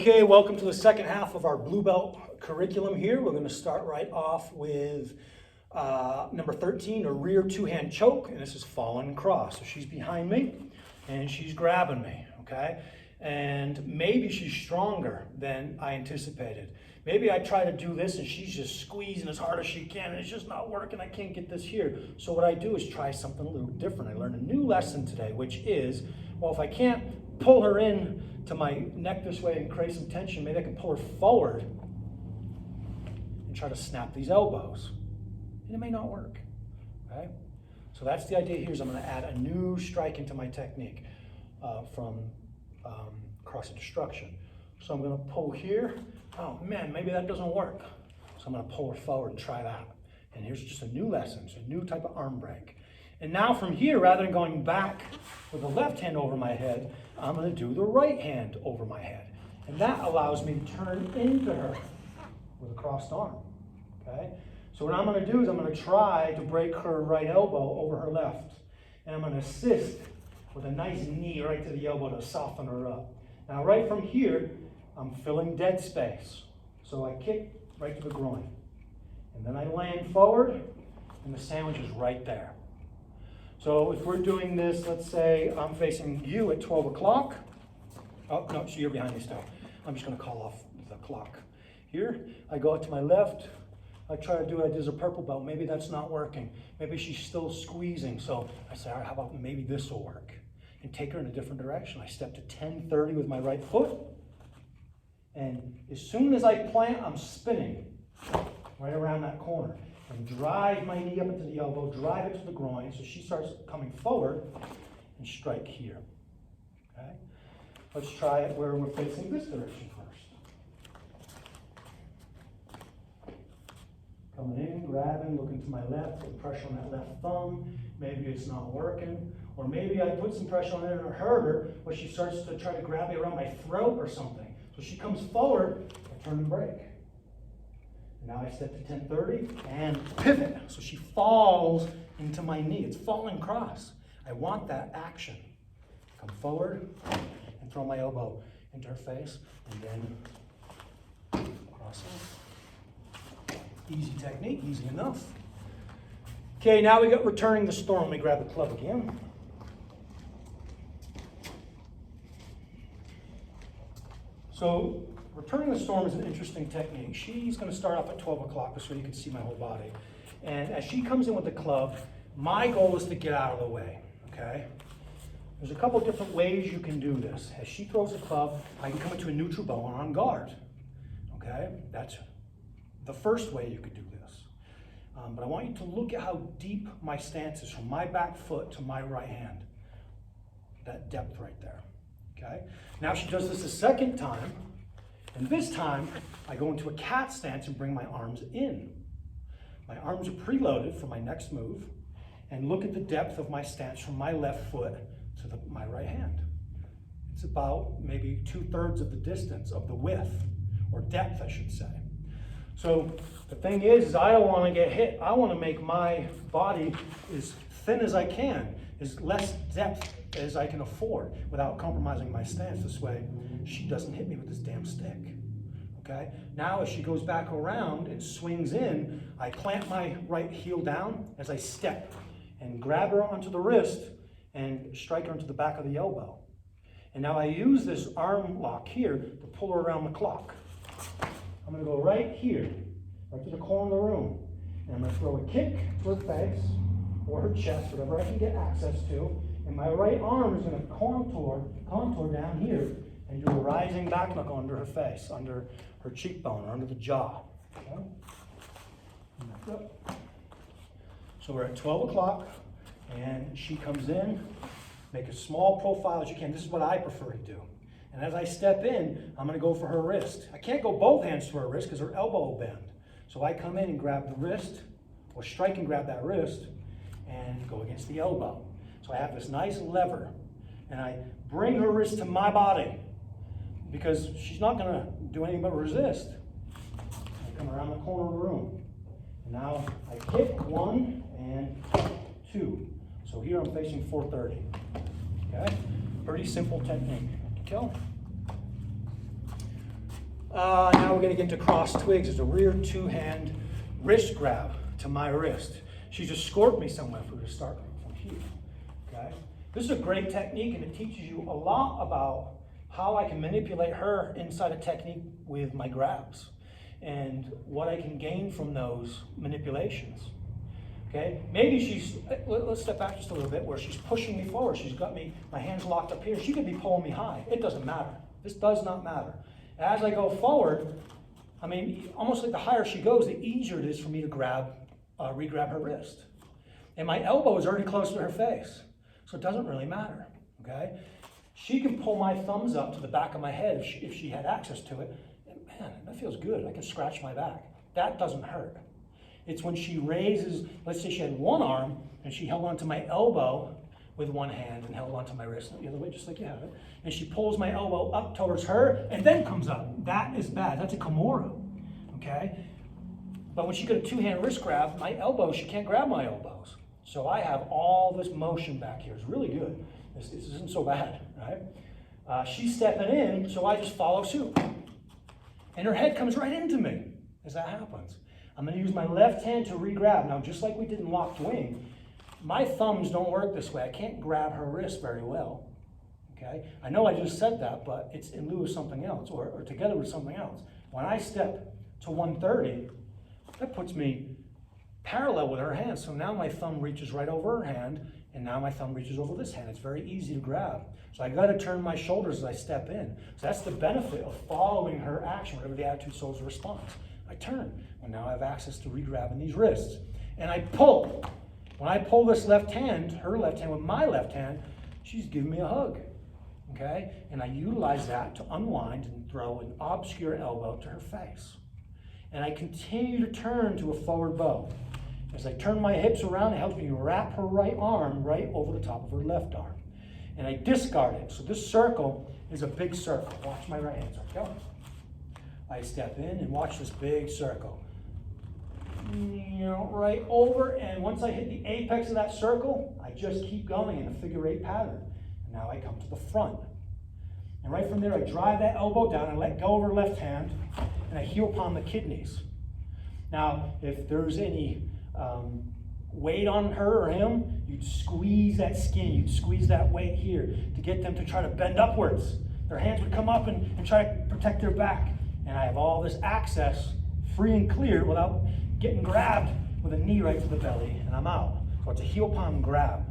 Okay, welcome to the second half of our Blue Belt curriculum here. We're going to start right off with number 13, a rear two-hand choke, and this is fallen cross. So she's behind me, and she's grabbing me, okay? And maybe she's stronger than I anticipated. Maybe I try to do this, and she's just squeezing as hard as she can, and it's just not working. I can't get this here. So what I do is try something a little different. I learned a new lesson today, which is, well, if I can't pull her in to my neck this way and create some tension, maybe I can pull her forward and try to snap these elbows. And it may not work, okay? So that's the idea here, is I'm gonna add a new strike into my technique from Cross of Destruction. So I'm gonna pull here. Oh man, maybe that doesn't work. So I'm gonna pull her forward and try that. And here's just a new lesson, so a new type of arm break. And now from here, rather than going back with the left hand over my head, I'm going to do the right hand over my head. And that allows me to turn into her with a crossed arm, okay? So what I'm going to do is I'm going to try to break her right elbow over her left. And I'm going to assist with a nice knee right to the elbow to soften her up. Now right from here, I'm filling dead space. So I kick right to the groin. And then I land forward, and the sandwich is right there. So if we're doing this, let's say I'm facing you at 12 o'clock. Oh, no, so you're behind me still. I'm just going to call off the clock. Here, I go out to my left. I try to do what I did as a purple belt. Maybe that's not working. Maybe she's still squeezing. So I say, all right, how about maybe this will work? And take her in a different direction. I step to 10:30 with my right foot. And as soon as I plant, I'm spinning right around that corner. And drive my knee up into the elbow, drive it to the groin, so she starts coming forward, and strike here, okay? Let's try it where we're facing this direction first. Coming in, grabbing, looking to my left, put pressure on that left thumb. Maybe it's not working. Or maybe I put some pressure on it and hurt her, but she starts to try to grab me around my throat or something. So she comes forward, I turn and break. Now I step to 10:30 and pivot. So she falls into my knee. It's falling cross. I want that action. Come forward and throw my elbow into her face and then cross it. Easy technique, easy enough. Okay, now we got returning the storm. Let me grab the club again. So returning the storm is an interesting technique. She's going to start off at 12 o'clock so you can see my whole body. And as she comes in with the club, my goal is to get out of the way, okay? There's a couple different ways you can do this. As she throws the club, I can come into a neutral bow and on guard, okay? That's the first way you could do this. But I want you to look at how deep my stance is from my back foot to my right hand. That depth right there, okay? Now she does this a second time. And this time, I go into a cat stance and bring my arms in. My arms are preloaded for my next move. And look at the depth of my stance from my left foot to my right hand. It's about maybe 2/3 of the distance, of the width, or depth, I should say. So the thing is I don't want to get hit. I want to make my body as thin as I can, as less depth as I can afford without compromising my stance. This way she doesn't hit me with this damn stick, okay? Now as she goes back around and swings in, I plant my right heel down as I step and grab her onto the wrist and strike her into the back of the elbow. And now I use this arm lock here to pull her around the clock. I'm gonna go right here, right to the corner of the room, and I'm gonna throw a kick to her face or her chest, whatever I can get access to, and my right arm is going to contour down here and do a rising back knuckle under her face, under her cheekbone, or under the jaw. Okay? So we're at 12 o'clock, and she comes in. Make a small profile as you can. This is what I prefer to do. And as I step in, I'm going to go for her wrist. I can't go both hands to her wrist because her elbow will bend. So I come in and grab the wrist, or strike and grab that wrist, and go against the elbow. So I have this nice lever, and I bring her wrist to my body because she's not going to do anything but resist. I come around the corner of the room. And now I kick 1 and 2. So here I'm facing 430. Okay? Pretty simple technique. Kill. Now we're going to get into cross twigs. It's a rear two-hand wrist grab to my wrist. She just scored me somewhere if we were to start from here. Okay? This is a great technique, and it teaches you a lot about how I can manipulate her inside a technique with my grabs and what I can gain from those manipulations. Okay? Maybe she's, let's step back just a little bit, where she's pushing me forward. She's got me, my hands locked up here. She could be pulling me high. It doesn't matter. This does not matter. As I go forward, I mean, almost like the higher she goes, the easier it is for me to re-grab her wrist. And my elbow is already close to her face, so it doesn't really matter, okay? She can pull my thumbs up to the back of my head if she had access to it. And man, that feels good. I can scratch my back. That doesn't hurt. It's when she raises, let's say she had one arm, and she held onto my elbow with one hand and held onto my wrist the other way, just like you have it. And she pulls my elbow up towards her and then comes up. That is bad. That's a Kimura, okay? But when she got a two-hand wrist grab, my elbows, she can't grab my elbows. So I have all this motion back here. It's really good. This isn't so bad, right? She's stepping in, so I just follow suit. And her head comes right into me as that happens. I'm going to use my left hand to re-grab. Now, just like we did in locked wing, my thumbs don't work this way. I can't grab her wrist very well, okay? I know I just said that, but it's in lieu of something else, or together with something else. When I step to 130, that puts me parallel with her hand. So now my thumb reaches right over her hand, and now my thumb reaches over this hand. It's very easy to grab. So I got to turn my shoulders as I step in. So that's the benefit of following her action, whatever the attitude, soul, is response. I turn, and now I have access to re-grabbing these wrists. And I pull. When I pull this left hand, her left hand with my left hand, she's giving me a hug, okay? And I utilize that to unwind and throw an obscure elbow to her face. And I continue to turn to a forward bow. As I turn my hips around, it helps me wrap her right arm right over the top of her left arm. And I discard it. So this circle is a big circle. Watch my right hand. So go. I step in and watch this big circle. Right over, and once I hit the apex of that circle, I just keep going in a figure-8 pattern. And now I come to the front. And right from there, I drive that elbow down and let go of her left hand, and I heel palm the kidneys. Now, if there's any weight on her or him, you'd squeeze that skin, you'd squeeze that weight here to get them to try to bend upwards. Their hands would come up and try to protect their back. And I have all this access free and clear without getting grabbed with a knee right to the belly, and I'm out. So it's a heel palm grab.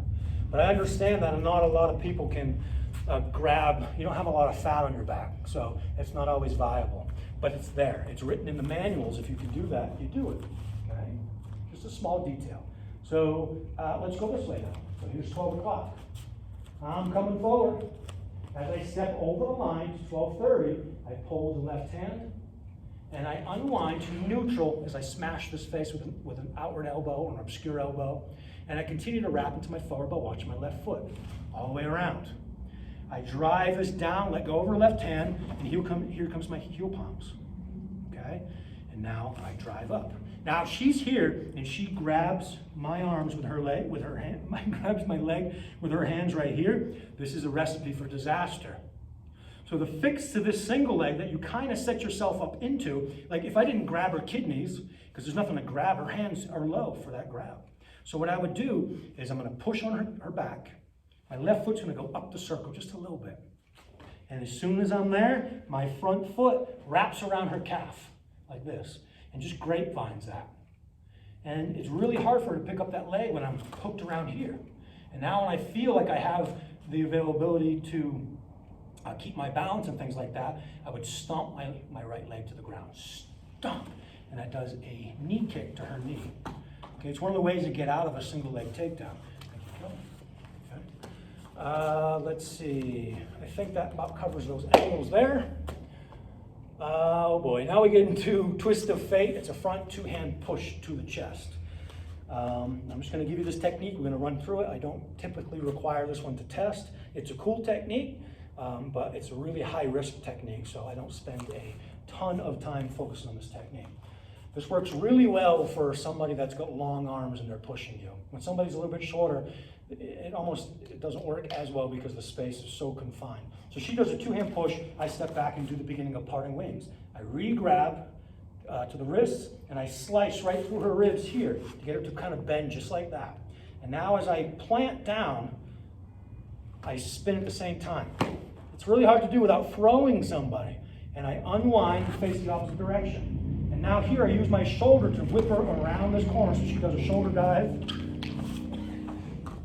But I understand that not a lot of people can grab. You don't have a lot of fat on your back, so it's not always viable. But it's there. It's written in the manuals. If you can do that, you do it. Okay? Just a small detail. So let's go this way now. So here's 12 o'clock. I'm coming forward. As I step over the line to 12:30, I pull the left hand, and I unwind to neutral as I smash this face with an outward elbow or an obscure elbow. And I continue to wrap into my forward bow, watching my left foot all the way around. I drive this down, let go of her left hand, and here comes my heel palms. Okay? And now I drive up. Now she's here, and she grabs my arms with her leg, with her hand, grabs my leg with her hands right here. This is a recipe for disaster. So the fix to this single leg that you kind of set yourself up into, like if I didn't grab her kidneys, because there's nothing to grab, her hands are low for that grab. So what I would do is I'm going to push on her back. My left foot's going to go up the circle just a little bit. And as soon as I'm there, my front foot wraps around her calf like this and just grapevines that. And it's really hard for her to pick up that leg when I'm hooked around here. And now when I feel like I have the availability to keep my balance and things like that, I would stomp my right leg to the ground. Stomp. And that does a knee kick to her knee. Okay, it's one of the ways to get out of a single leg takedown. Okay. Let's see. I think that about covers those angles there. Oh boy, now we get into twist of fate. It's a front two-hand push to the chest. I'm just going to give you this technique. We're going to run through it. I don't typically require this one to test. It's a cool technique. But it's a really high-risk technique, so I don't spend a ton of time focusing on this technique. This works really well for somebody that's got long arms and they're pushing you. When somebody's a little bit shorter, it doesn't work as well because the space is so confined. So she does a two-hand push, I step back and do the beginning of parting wings. I re-grab to the wrists, and I slice right through her ribs here to get her to kind of bend just like that. And now as I plant down, I spin at the same time. It's really hard to do without throwing somebody. And I unwind and face the opposite direction. And now here I use my shoulder to whip her around this corner so she does a shoulder dive,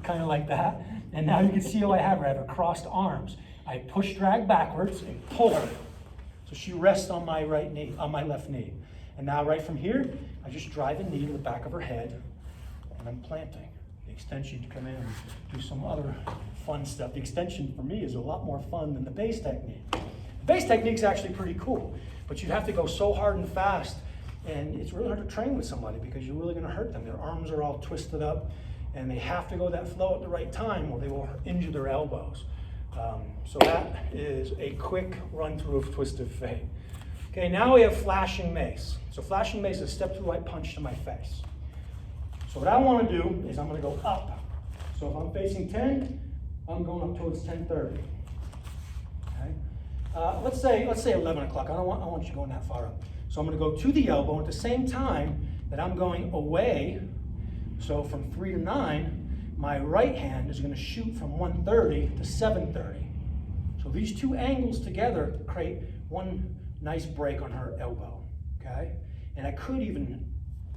kind of like that. And now you can see how I have her. I have her crossed arms. I push drag backwards and pull her. So she rests on my right knee, on my left knee. And now right from here, I just drive a knee to the back of her head, and I'm planting. The extension to come in and do some other fun stuff. The extension for me is a lot more fun than the base technique. The base technique is actually pretty cool, but you have to go so hard and fast, and it's really hard to train with somebody because you're really going to hurt them. Their arms are all twisted up, and they have to go that flow at the right time or they will injure their elbows. So that is a quick run through of Twisted Fate. Okay, now we have Flashing Mace. So Flashing Mace is a step through right punch to my face. So what I want to do is I'm going to go up. So if I'm facing 10, I'm going up towards 10:30. Okay. Let's say 11 o'clock. I don't want you going that far up. So I'm going to go to the elbow at the same time that I'm going away. So from 3 to 9, my right hand is going to shoot from 1:30 to 7:30. So these two angles together create one nice break on her elbow, okay? And I could even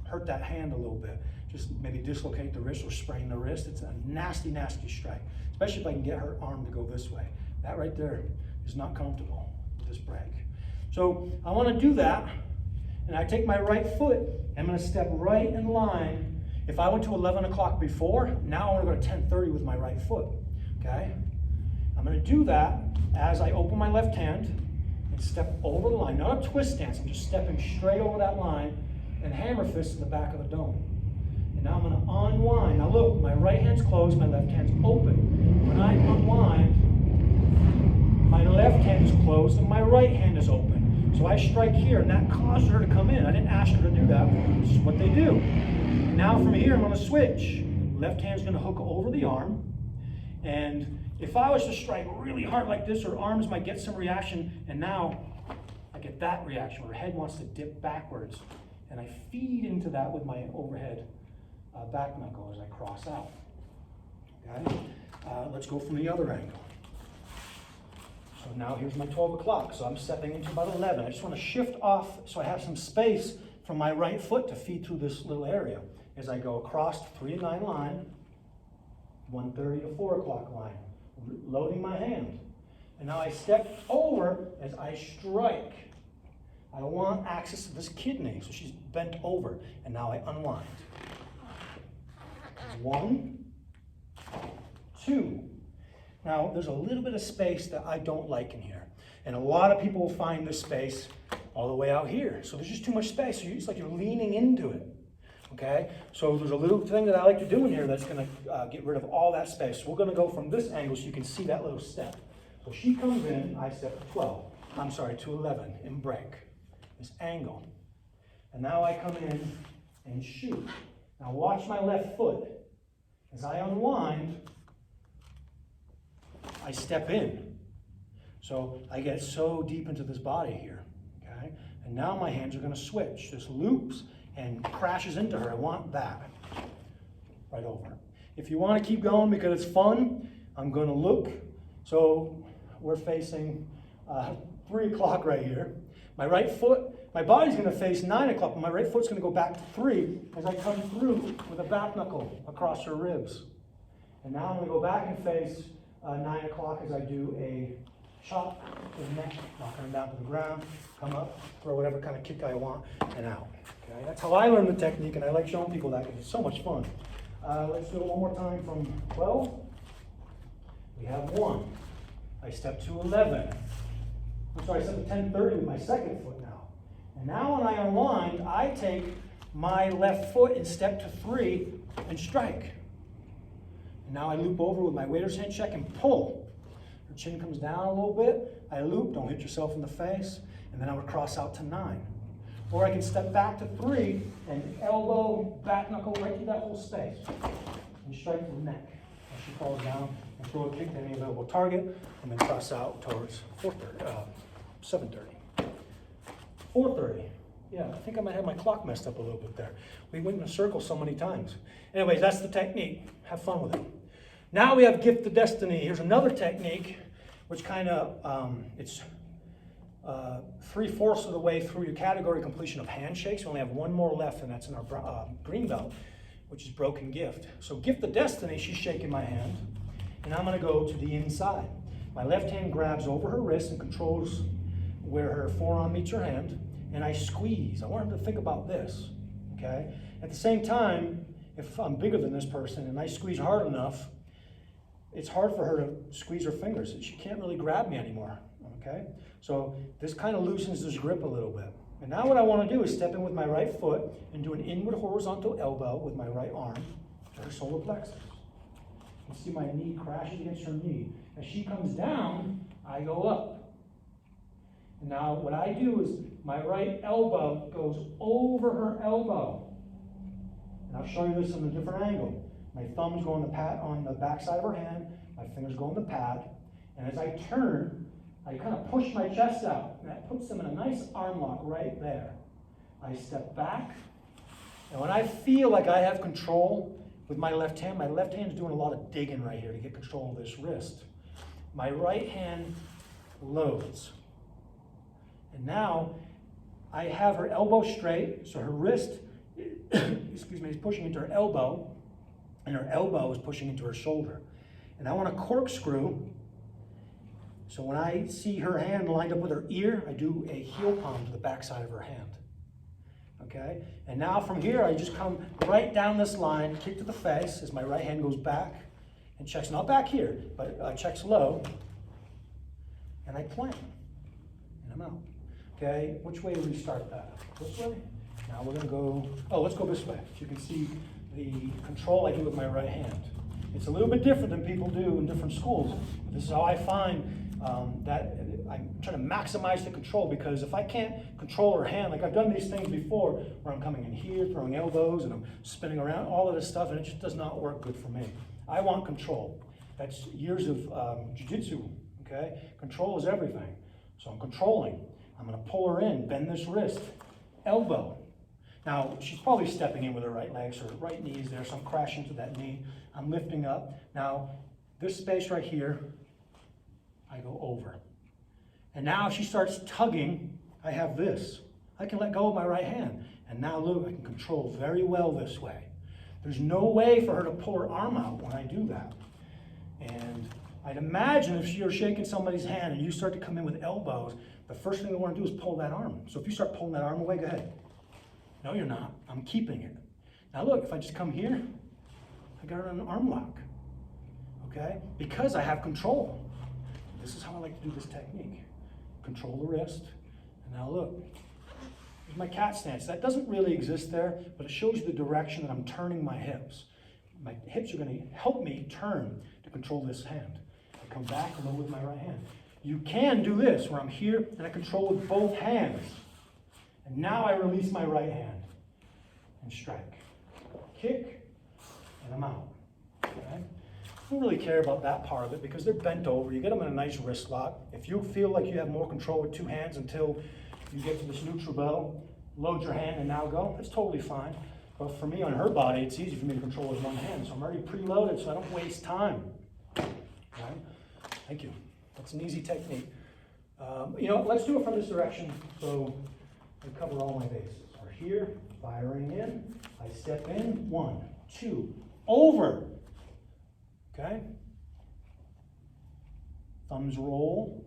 hurt that hand a little bit. Just maybe dislocate the wrist or sprain the wrist. It's a nasty, nasty strike, especially if I can get her arm to go this way. That right there is not comfortable with this break. So I want to do that, and I take my right foot, and I'm going to step right in line. If I went to 11 o'clock before, now I want to go to 10:30 with my right foot, okay? I'm going to do that as I open my left hand and step over the line. Not a twist stance, I'm just stepping straight over that line and hammer fist in the back of the dome. And now I'm going to unwind. Now look, my right hand's closed, my left hand's open. When I unwind, my left hand is closed and my right hand is open. So I strike here, and that caused her to come in. I didn't ask her to do that. This is what they do. Now from here, I'm going to switch. Left hand's going to hook over the arm. And if I was to strike really hard like this, her arms might get some reaction. And now I get that reaction where her head wants to dip backwards. And I feed into that with my overhead back knuckle as I cross out. Okay? Let's go from the other angle. So now here's my 12 o'clock. So I'm stepping into about 11. I just want to shift off so I have some space from my right foot to feed through this little area as I go across the 3 to 9 line, 1:30 to 4 o'clock line, loading my hand. And now I step over as I strike. I want access to this kidney, so she's bent over. And now I unwind. 1, 2. Now, there's a little bit of space that I don't like in here. And a lot of people will find this space all the way out here. So there's just too much space. So it's like you're leaning into it. Okay? So there's a little thing that I like to do in here that's going to get rid of all that space. So we're going to go from this angle so you can see that little step. So she comes in, I step to 11 and break. This angle. And now I come in and shoot. Now watch my left foot. As I unwind, I step in. So I get so deep into this body here, okay? And now my hands are going to switch. This loops and crashes into her. I want that right over. If you want to keep going because it's fun, I'm going to look. So we're facing 3 o'clock right here. My right foot, my body's going to face 9 o'clock, but my right foot's going to go back to 3 as I come through with a back knuckle across her ribs. And now I'm going to go back and face 9 o'clock as I do a chop to the neck, knocking him down to the ground, come up, throw whatever kind of kick I want, and out. Okay, that's how I learned the technique, and I like showing people that because it's so much fun. Let's do it one more time from 12. We have 1. I step to 11. I'm sorry, I step to 10:30 with my second foot now. And now when I unwind, I take my left foot and step to 3 and strike. And now I loop over with my waiter's hand check and pull. Her chin comes down a little bit. I loop, don't hit yourself in the face. And then I would cross out to 9. Or I can step back to 3 and elbow, back knuckle right through that whole space. And strike the neck. I She falls down and throw a kick to any available target, and then cross out towards 7:30. 4:30. Yeah, I think I might have my clock messed up a little bit there. We went in a circle so many times. Anyways, that's the technique. Have fun with it. Now we have Gift of Destiny. Here's another technique, which kind of, it's 3/4 of the way through your category completion of handshakes. We only have one more left, and that's in our green belt, which is Broken Gift. So Gift of Destiny, she's shaking my hand, and I'm gonna go to the inside. My left hand grabs over her wrist and controls where her forearm meets her hand, and I squeeze. I want her to think about this, okay? At the same time, if I'm bigger than this person and I squeeze hard enough, it's hard for her to squeeze her fingers. She can't really grab me anymore, okay? So this kind of loosens this grip a little bit. And now what I want to do is step in with my right foot and do an inward horizontal elbow with my right arm to her solar plexus. You can see my knee crashes against her knee. As she comes down, I go up. And now what I do is my right elbow goes over her elbow. And I'll show you this in a different angle. My thumbs go on the pad on the back side of her hand, my fingers go on the pad, and as I turn, I kind of push my chest out, and that puts them in a nice arm lock right there. I step back, and when I feel like I have control with my left hand is doing a lot of digging right here to get control of this wrist. My right hand loads. And now I have her elbow straight, so her wrist, excuse me, is pushing into her elbow, and her elbow is pushing into her shoulder. And I want to corkscrew, so when I see her hand lined up with her ear, I do a heel palm to the back side of her hand. Okay? And now from here, I just come right down this line, kick to the face as my right hand goes back and checks, not back here, but checks low, and I plant, and I'm out. Okay, which way do we start that? This way? Now we're gonna go, let's go this way. So you can see the control I do with my right hand. It's a little bit different than people do in different schools. This is how I find that I'm trying to maximize the control, because if I can't control her hand, like I've done these things before where I'm coming in here, throwing elbows, and I'm spinning around, all of this stuff, and it just does not work good for me. I want control. That's years of jiu-jitsu, okay? Control is everything. So I'm controlling. I'm gonna pull her in, bend this wrist, elbow. Now, she's probably stepping in with her right leg, so her right knee is there, so I'm crashing to that knee. I'm lifting up. Now, this space right here, I go over. And now if she starts tugging, I have this. I can let go of my right hand. And now look, I can control very well this way. There's no way for her to pull her arm out when I do that. And I'd imagine if you're shaking somebody's hand and you start to come in with elbows, the first thing they want to do is pull that arm. So if you start pulling that arm away, go ahead. No, you're not. I'm keeping it. Now look, if I just come here, I got her in an arm lock, okay? Because I have control. This is how I like to do this technique. Control the wrist, and now look. Here's my cat stance. That doesn't really exist there, but it shows you the direction that I'm turning my hips. My hips are gonna help me turn to control this hand. I come back and over with my right hand. You can do this, where I'm here and I control with both hands. And now I release my right hand and strike. Kick, and I'm out. Okay? I don't really care about that part of it because they're bent over. You get them in a nice wrist lock. If you feel like you have more control with two hands until you get to this neutral bell, load your hand and now go, that's totally fine. But for me, on her body, it's easy for me to control with one hand. So I'm already preloaded so I don't waste time. Okay? Thank you. That's an easy technique. Let's do it from this direction so I cover all my bases. We're here, firing in. I step in, 1, 2, over. Okay? Thumbs roll.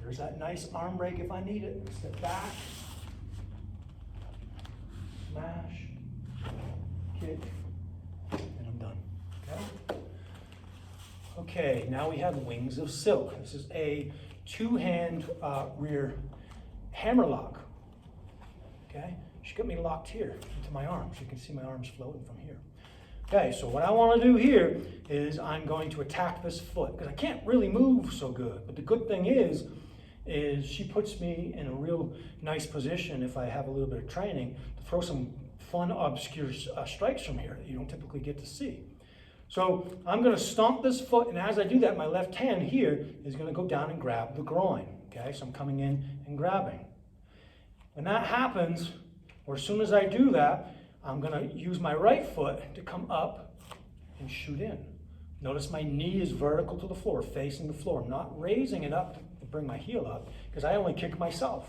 There's that nice arm break if I need it. Step back. Smash. Kick. And I'm done. Okay? Okay, now we have Wings of Silk. This is a two-hand rear hammer lock. Okay? She got me locked here into my arms. You can see my arms floating from here. Okay, so what I want to do here is I'm going to attack this foot because I can't really move so good. But the good thing is she puts me in a real nice position if I have a little bit of training to throw some fun, obscure strikes from here that you don't typically get to see. So I'm going to stomp this foot, and as I do that, my left hand here is going to go down and grab the groin. Okay, so I'm coming in and grabbing. When that happens, or as soon as I do that, I'm going to use my right foot to come up and shoot in. Notice my knee is vertical to the floor, facing the floor. I'm not raising it up to bring my heel up, because I only kick myself.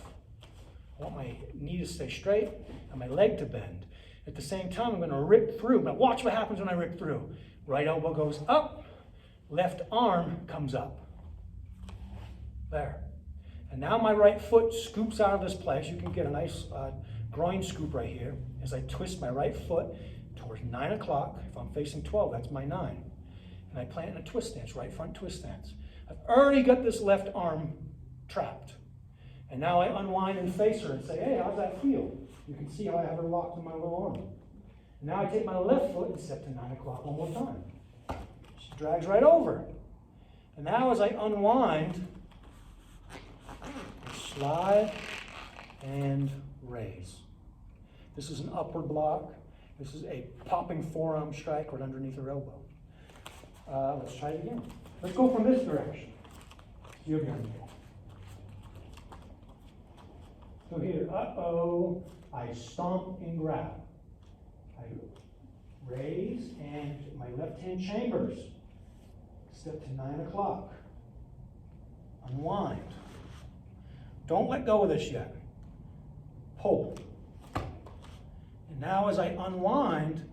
I want my knee to stay straight and my leg to bend. At the same time, I'm going to rip through. Now watch what happens when I rip through. Right elbow goes up, left arm comes up. There. And now my right foot scoops out of this place. You can get a nice groin scoop right here as I twist my right foot towards 9 o'clock. If I'm facing 12, that's my 9. And I plant in a twist stance, right front twist stance. I've already got this left arm trapped. And now I unwind and face her and say, hey, how's that feel? You can see how I have her locked in my little arm. And now I take my left foot and step to 9 o'clock one more time. She drags right over. And now as I unwind, slide and raise. This is an upward block. This is a popping forearm strike right underneath her elbow. Let's try it again. Let's go from this direction. You're behind me. So here, I stomp and grab. I raise and my left hand chambers. Step to 9 o'clock. Unwind. Don't let go of this yet. Pull. And now as I unwind,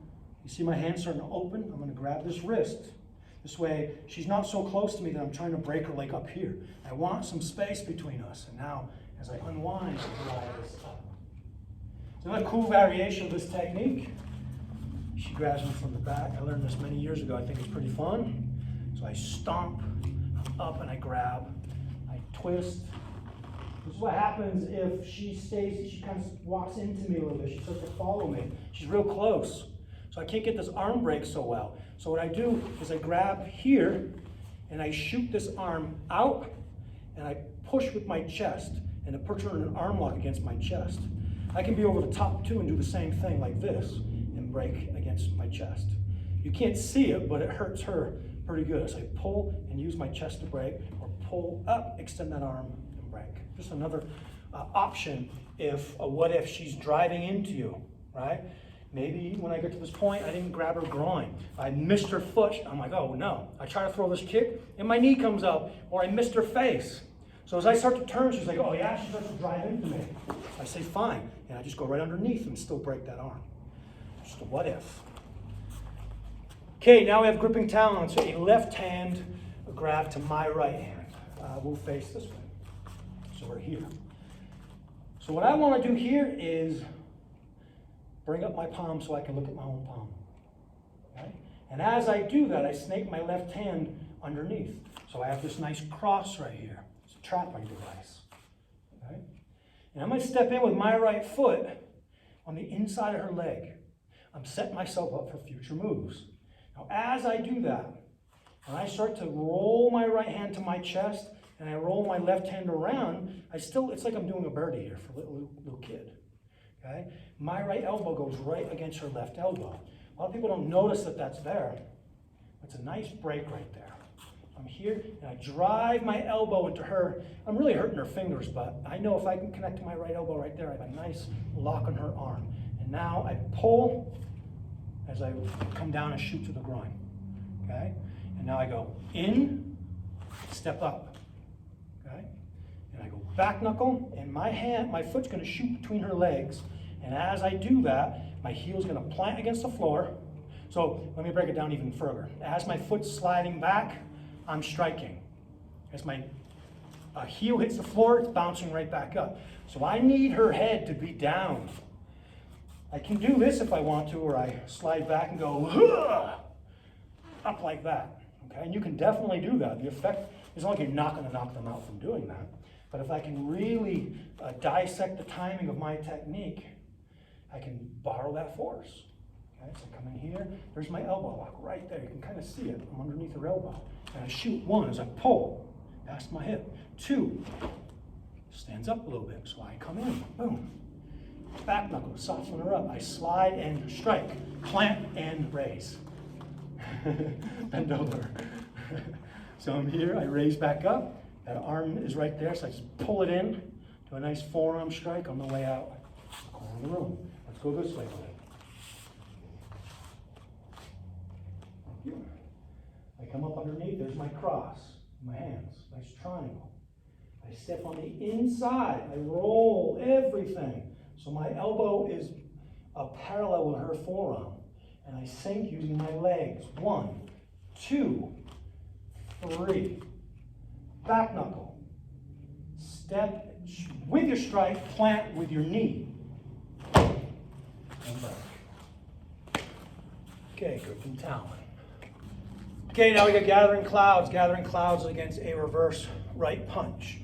you see my hand starting to open? I'm going to grab this wrist. This way, she's not so close to me that I'm trying to break her leg up here. I want some space between us. And now, as I unwind, I glide this up. So another cool variation of this technique. She grabs me from the back. I learned this many years ago. I think it's pretty fun. So I stomp up and I grab. I twist. This is what happens if she stays, she kind of walks into me a little bit. She starts to follow me. She's real close. So I can't get this arm break so well. So what I do is I grab here and I shoot this arm out and I push with my chest and it puts her in an arm lock against my chest. I can be over the top too and do the same thing like this and break against my chest. You can't see it, but it hurts her pretty good. So I pull and use my chest to break, or pull up, extend that arm and break. Just another option what if she's driving into you, right? Maybe when I get to this point, I didn't grab her groin. I missed her foot. I'm like, oh no. I try to throw this kick and my knee comes up, or I missed her face. So as I start to turn, she's like, oh yeah, she starts to drive into me. I say, fine. And I just go right underneath and still break that arm. Just a what if. Okay, now we have gripping talon. So a left hand grab to my right hand. We'll face this way. So we're here. So what I want to do here is bring up my palm so I can look at my own palm. Okay? And as I do that, I snake my left hand underneath. So I have this nice cross right here. It's a trapping device. Okay? And I'm going to step in with my right foot on the inside of her leg. I'm setting myself up for future moves. Now, as I do that, when I start to roll my right hand to my chest and I roll my left hand around, it's like I'm doing a birdie here for a little kid. Okay? My right elbow goes right against her left elbow. A lot of people don't notice that that's there. It's a nice break right there. I'm here and I drive my elbow into her. I'm really hurting her fingers, but I know if I can connect to my right elbow right there, I have a nice lock on her arm. And now I pull as I come down and shoot to the groin. Okay? And now I go in, step up. Okay? And I go back knuckle, and my foot's going to shoot between her legs. And as I do that, my heel's going to plant against the floor. So let me break it down even further. As my foot's sliding back, I'm striking. As my heel hits the floor, it's bouncing right back up. So I need her head to be down. I can do this if I want to, or I slide back and go up like that. Okay, and you can definitely do that. The effect is not like you're not going to knock them out from doing that. But if I can really dissect the timing of my technique, I can borrow that force. Okay, so I come in here, there's my elbow lock right there. You can kind of see it. I'm underneath her elbow. And I shoot one as I pull past my hip. Two, stands up a little bit. So I come in, boom. Back knuckle, soften her up. I slide and strike, plant and raise. Bend over. So I'm here, I raise back up. That arm is right there, so I just pull it in, do a nice forearm strike on the way out. Corner of the room. Let's go this way with it. I come up underneath, there's my cross, my hands, nice triangle. I step on the inside, I roll everything. So my elbow is parallel with her forearm. And I sink using my legs. 1, 2, 3. Back knuckle. Step with your strike, plant with your knee. And back. Okay, grip and talon. Okay, now we got gathering clouds against a reverse right punch.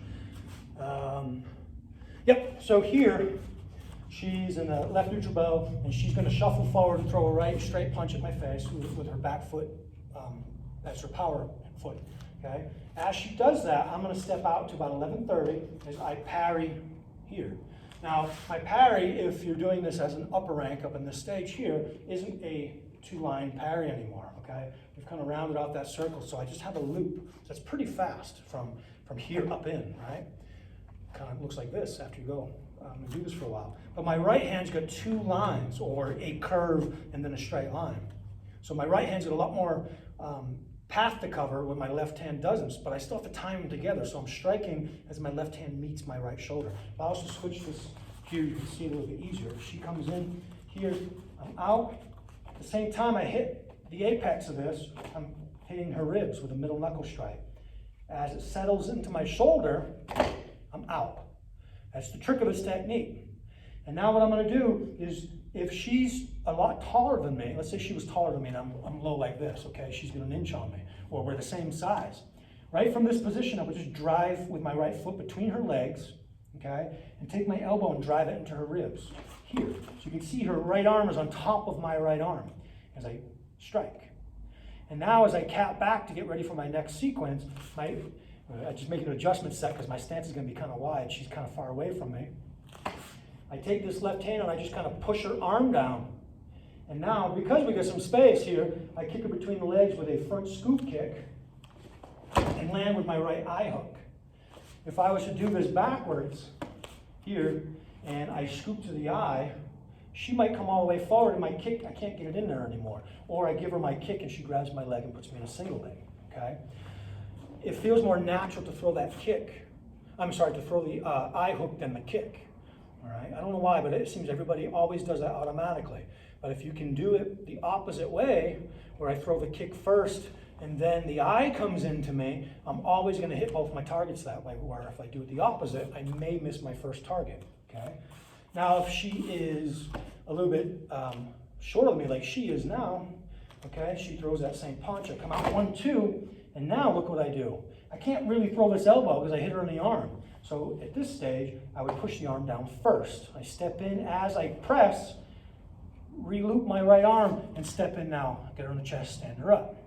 Yep, so here, she's in the left neutral bow, and she's going to shuffle forward and throw a right straight punch at my face with her back foot. That's her power foot, okay? As she does that, I'm going to step out to about 11:30 as I parry here. Now, my parry, if you're doing this as an upper rank up in this stage here, isn't a 2-line parry anymore, okay? We've kind of rounded off that circle, so I just have a loop. So that's pretty fast from here up in, right? Kind of looks like this after you go and do this for a while. But my right hand's got 2 lines, or a curve and then a straight line. So my right hand's got a lot more path to cover when my left hand doesn't, but I still have to time them together. So I'm striking as my left hand meets my right shoulder. If I also switch this here, you can see it a little bit easier. She comes in here, I'm out. At the same time I hit the apex of this, I'm hitting her ribs with a middle knuckle strike. As it settles into my shoulder, I'm out. That's the trick of this technique. And now what I'm going to do is, if she's a lot taller than me, let's say she was taller than me and I'm low like this, okay? She's got an inch on me, or we're the same size. Right from this position, I would just drive with my right foot between her legs, okay? And take my elbow and drive it into her ribs, here. So you can see her right arm is on top of my right arm as I strike. And now as I cap back to get ready for my next sequence, I just make an adjustment set because my stance is going to be kind of wide. She's kind of far away from me. I take this left hand and I just kind of push her arm down. And now, because we got some space here, I kick her between the legs with a front scoop kick and land with my right eye hook. If I was to do this backwards here and I scoop to the eye, she might come all the way forward and my kick, I can't get it in there anymore. Or I give her my kick and she grabs my leg and puts me in a single leg, okay? It feels more natural to throw that kick. To throw the eye hook than the kick. All right, I don't know why, but it seems everybody always does that automatically. But if you can do it the opposite way, where I throw the kick first and then the eye comes into me, I'm always going to hit both my targets that way. Where if I do it the opposite, I may miss my first target. Okay. Now, if she is a little bit shorter than me, like she is now, okay, she throws that same punch. I come out 1, 2, and now look what I do. I can't really throw this elbow because I hit her in the arm. So at this stage, I would push the arm down first. I step in as I press, re-loop my right arm, and step in now. Get her in the chest, stand her up.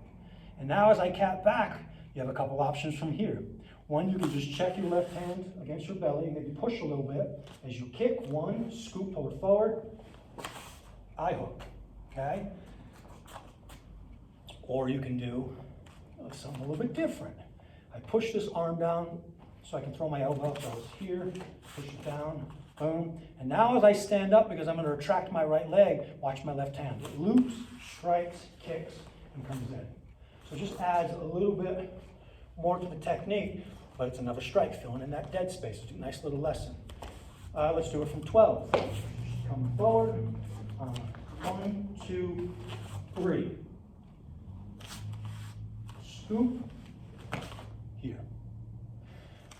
And now as I cap back, you have a couple options from here. One, you can just check your left hand against your belly, maybe push a little bit. As you kick, 1, scoop, pull it forward, eye hook, okay? Or you can do something a little bit different. I push this arm down, so I can throw my elbow up. So it's here, push it down, boom. And now as I stand up, because I'm going to retract my right leg, watch my left hand. It loops, strikes, kicks, and comes in. So it just adds a little bit more to the technique, but it's another strike, filling in that dead space. It's a nice little lesson. Let's do it from 12. Come forward. 1, 2, 3. Scoop. Here.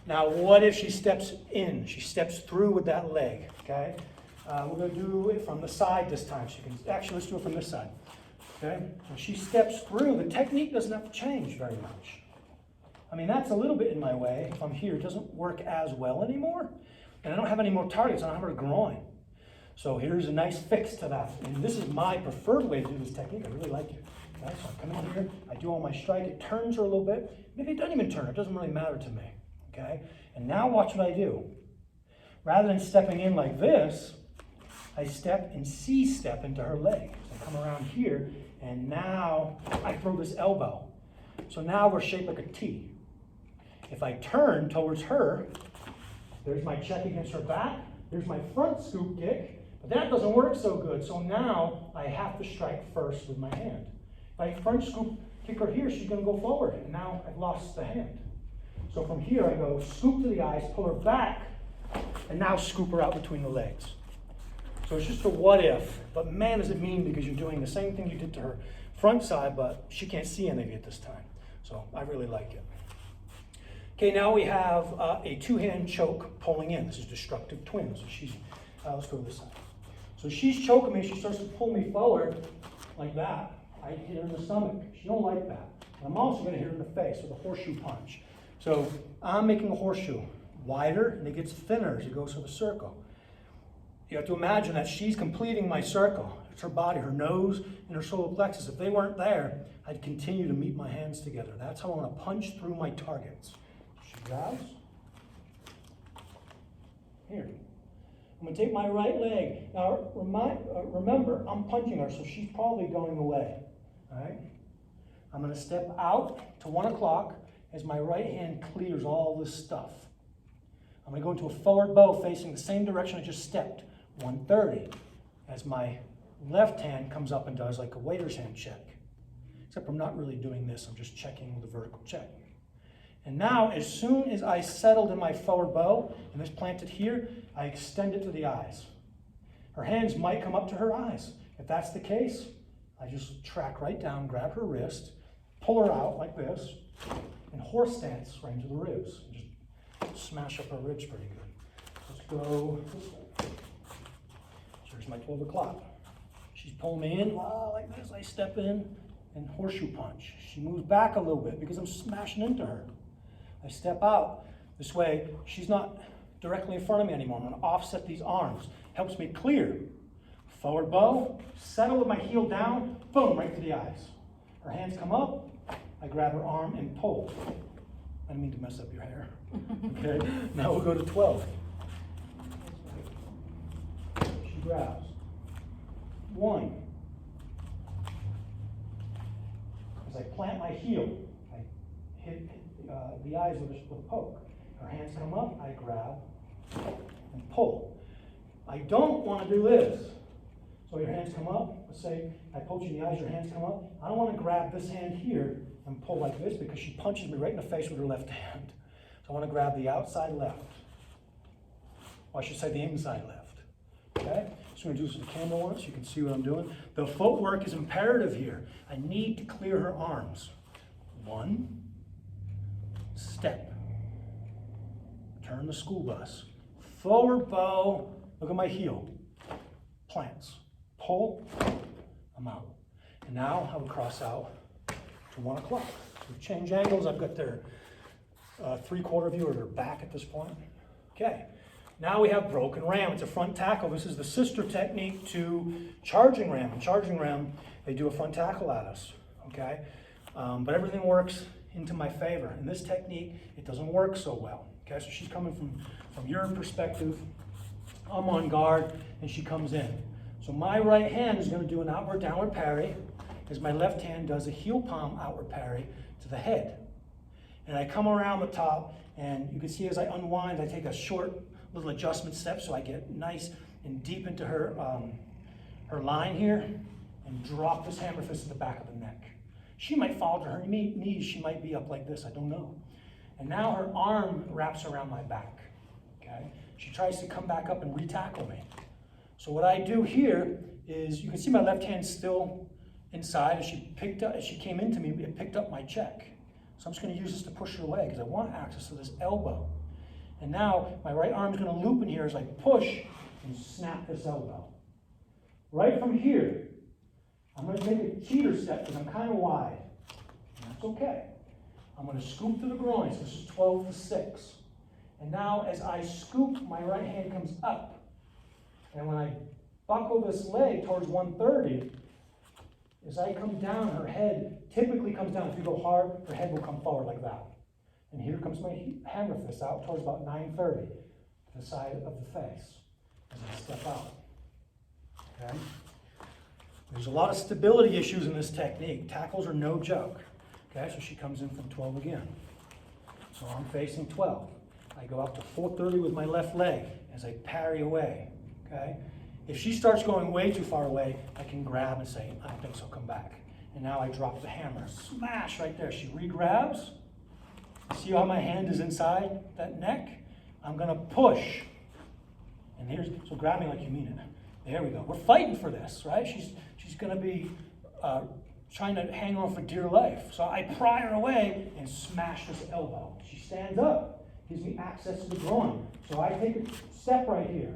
Now, what if she steps in? She steps through with that leg, okay? We're going to do it from the side this time. So you can, actually, let's do it from this side, okay? When she steps through, the technique doesn't have to change very much. I mean, that's a little bit in my way. If I'm here, it doesn't work as well anymore. And I don't have any more targets. I don't have her groin. So here's a nice fix to that. And this is my preferred way to do this technique. I really like it. Okay? So I come in here, I do all my strike. It turns her a little bit. Maybe it doesn't even turn. It doesn't really matter to me. Okay? And now watch what I do. Rather than stepping in like this, I step and C-step into her leg. So I come around here, and now I throw this elbow. So now we're shaped like a T. If I turn towards her, there's my check against her back, there's my front scoop kick, but that doesn't work so good. So now I have to strike first with my hand. If I front scoop kick her here, she's gonna go forward, and now I've lost the hand. So from here I go scoop to the eyes, pull her back, and now scoop her out between the legs. So it's just a what if, but man does it mean, because you're doing the same thing you did to her front side, but she can't see any of it this time. So I really like it. Okay, now we have a two-hand choke pulling in. This is destructive twins. So she's, let's go to this side. So she's choking me, she starts to pull me forward like that. I hit her in the stomach. She don't like that. And I'm also gonna hit her in the face with a horseshoe punch. So I'm making a horseshoe wider, and it gets thinner as it goes through the circle. You have to imagine that she's completing my circle. It's her body, her nose, and her solar plexus. If they weren't there, I'd continue to meet my hands together. That's how I want to punch through my targets. She grabs. Here. I'm going to take my right leg. Now, remember, I'm punching her, so she's probably going away. All right? I'm going to step out to 1 o'clock as my right hand clears all this stuff. I'm going to go into a forward bow facing the same direction I just stepped, 1:30, as my left hand comes up and does like a waiter's hand check. Except I'm not really doing this, I'm just checking with a vertical check. And now, as soon as I settled in my forward bow, and it's planted here, I extend it to the eyes. Her hands might come up to her eyes. If that's the case, I just track right down, grab her wrist, pull her out like this, and horse stance right into the ribs. Just smash up her ribs pretty good. Let's go this way. Here's my 12 o'clock. She's pulling me in, like this. I step in and horseshoe punch. She moves back a little bit because I'm smashing into her. I step out. This way, she's not directly in front of me anymore. I'm going to offset these arms. Helps me clear. Forward bow, settle with my heel down, boom, right to the eyes. Her hands come up. I grab her arm and pull. I didn't mean to mess up your hair. Okay, now we'll go to 12. She grabs. 1. As I plant my heel, I hit the eyes with a poke. Her hands come up, I grab and pull. I don't want to do this. So your hands come up, let's say I poke you in the eyes, your hands come up. I don't want to grab this hand here and pull like this because she punches me right in the face with her left hand. So I want to grab the outside left. Or I should say the inside left. Okay? So I'm going to do this with the camera once, you can see what I'm doing. The footwork is imperative here. I need to clear her arms. 1, step. Turn the school bus. Forward bow, look at my heel. Plants. Pull, I'm out. And now I would cross out to 1 o'clock. So change angles, I've got their 3/4 view or their back at this point. Okay, now we have broken ram. It's a front tackle. This is the sister technique to charging ram. In charging ram, they do a front tackle at us, okay? But everything works into my favor. In this technique, it doesn't work so well, okay? So she's coming from your perspective. I'm on guard, and she comes in. So my right hand is going to do an outward downward parry, as my left hand does a heel palm outward parry to the head. And I come around the top, and you can see as I unwind, I take a short little adjustment step so I get nice and deep into her, her line here, and drop this hammer fist in the back of the neck. She might fall to her knees, she might be up like this, I don't know. And now her arm wraps around my back, okay? She tries to come back up and re-tackle me. So what I do here is, you can see my left hand still inside. As she came into me, it picked up my check. So I'm just going to use this to push her away because I want access to this elbow. And now my right arm is going to loop in here as I push and snap this elbow. Right from here, I'm going to take a cheater step because I'm kind of wide. And that's okay. I'm going to scoop to the groin. So this is 12 to 6. And now as I scoop, my right hand comes up. And when I buckle this leg towards 130, as I come down, her head typically comes down. If you go hard, her head will come forward like that. And here comes my hammer fist out towards about 930, to the side of the face, as I step out. okay? There's a lot of stability issues in this technique. Tackles are no joke, okay? So she comes in from 12 again. So I'm facing 12. I go out to 430 with my left leg as I parry away, okay? If she starts going way too far away, I can grab and say, I don't think so, come back. And now I drop the hammer, smash right there. She re-grabs. See how my hand is inside that neck? I'm gonna push. And here's, so grab me like you mean it. There we go. We're fighting for this, right? She's gonna be trying to hang on for dear life. So I pry her away and smash this elbow. She stands up, gives me access to the groin. So I take a step right here.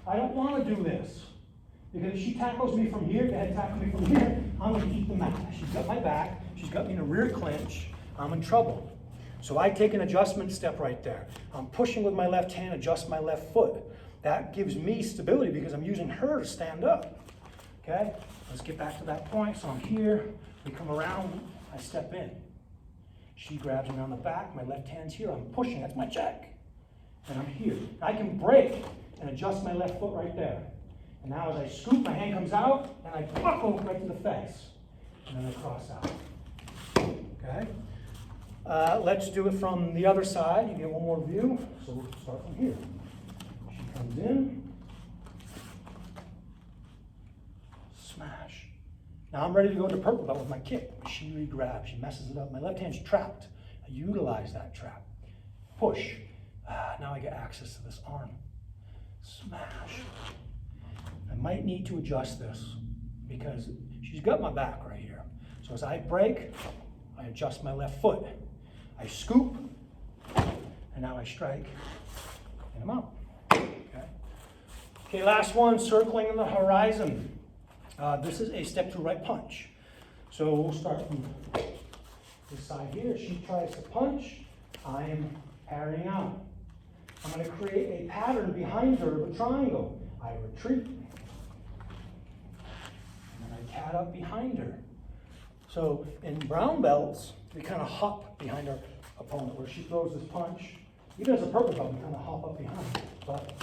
I don't want to do this, because if she tackles me from here, head tackle me from here, I'm going to eat the mat. She's got my back, she's got me in a rear clinch, I'm in trouble. So I take an adjustment step right there. I'm pushing with my left hand, adjust my left foot. That gives me stability because I'm using her to stand up. Okay, let's get back to that point. So I'm here, we come around, I step in. She grabs me on the back, my left hand's here, I'm pushing, that's my check. And I'm here. I can break and adjust my left foot right there. And now as I scoop, my hand comes out, and I buckle right to the face. And then I cross out. Okay? Let's do it from the other side. You get one more view. So we'll start from here. She comes in. Smash. Now I'm ready to go to purple belt with my kick. She re-grabs. She messes it up. My left hand's trapped. I utilize that trap. Push. Now I get access to this arm. Smash. I might need to adjust this because she's got my back right here. So as I break, I adjust my left foot. I scoop, and now I strike, and I'm out. Okay, last one, circling in the horizon. This is a step to right punch. So we'll start from this side here. She tries to punch. I am parrying out. I'm going to create a pattern behind her of a triangle. I retreat. And then I cat up behind her. So in brown belts, we kind of hop behind our opponent where she throws this punch. Even as a purple belt, we kind of hop up behind her. But,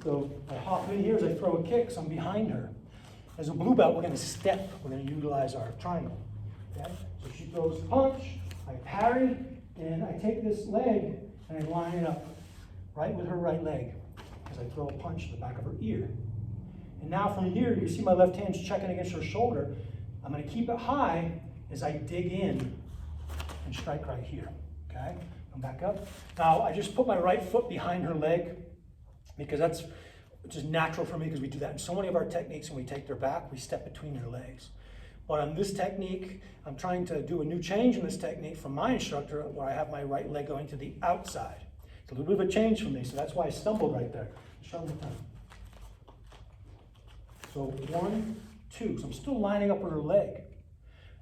so I hop in here as I throw a kick, so I'm behind her. As a blue belt, we're going to step. We're going to utilize our triangle. Okay? So she throws the punch, I parry, and I take this leg and I line it up right with her right leg as I throw a punch to the back of her ear. And now from here, you see my left hand's checking against her shoulder. I'm going to keep it high as I dig in and strike right here. Okay? Come back up. Now, I just put my right foot behind her leg because that's just natural for me because we do that in so many of our techniques. When we take their back, we step between their legs. But on this technique, I'm trying to do a new change in this technique from my instructor where I have my right leg going to the outside. It's a little bit of a change for me, so that's why I stumbled right there. Let's try one more time. So 1, 2. So I'm still lining up with her leg.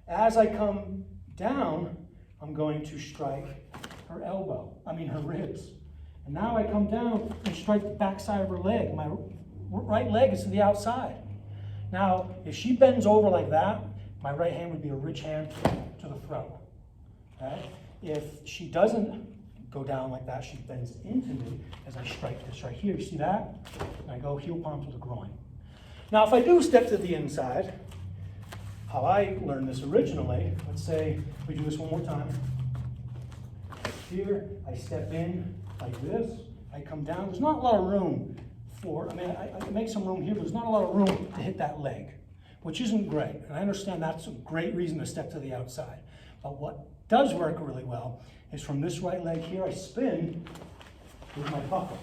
As I come down, I'm going to strike her her ribs. And now I come down and strike the backside of her leg. My right leg is to the outside. Now, if she bends over like that, my right hand would be a ridge hand to the throat. Okay? If she doesn't go down like that, she bends into me as I strike this right here. You see that? And I go heel palm to the groin. Now, if I do step to the inside, how I learned this originally, let's say we do this one more time. Here, I step in like this. I come down. There's not a lot of room I can make some room here, but there's not a lot of room to hit that leg, which isn't great. And I understand that's a great reason to step to the outside. But what does work really well is from this right leg here, I spin with my buckle.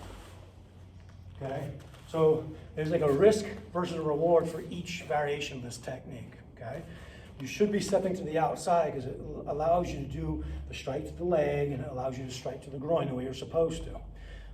Okay? So there's like a risk versus a reward for each variation of this technique. Okay? You should be stepping to the outside because it allows you to do the strike to the leg and it allows you to strike to the groin the way you're supposed to.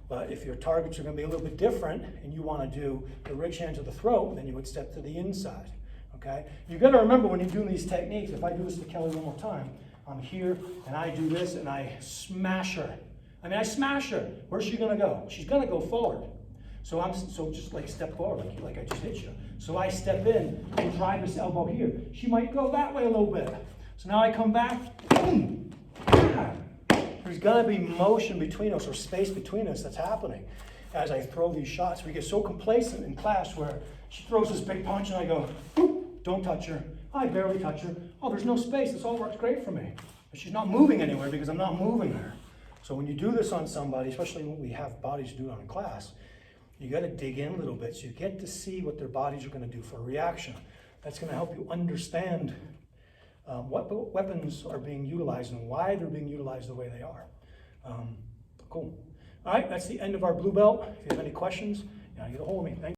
But if your targets are going to be a little bit different and you want to do the ridge hand to the throat, then you would step to the inside. Okay? You've got to remember when you're doing these techniques, if I do this to Kelly one more time, I'm here and I do this and I smash her. I smash her. Where's she going to go? She's going to go forward. So just like step forward, like I just hit you. So I step in and drive this elbow here. She might go that way a little bit. So now I come back, boom. There's gonna be motion between us or space between us that's happening. as I throw these shots. We get so complacent in class where she throws this big punch and I go, "Boop, don't touch her." I barely touch her. Oh, there's no space. This all works great for me. But she's not moving anywhere because I'm not moving her. So when you do this on somebody, especially when we have bodies do it on class, you got to dig in a little bit so you get to see what their bodies are going to do for a reaction. That's going to help you understand what weapons are being utilized and why they're being utilized the way they are. Cool. All right, that's the end of our blue belt. If you have any questions, you know, get a hold of me. Thank you.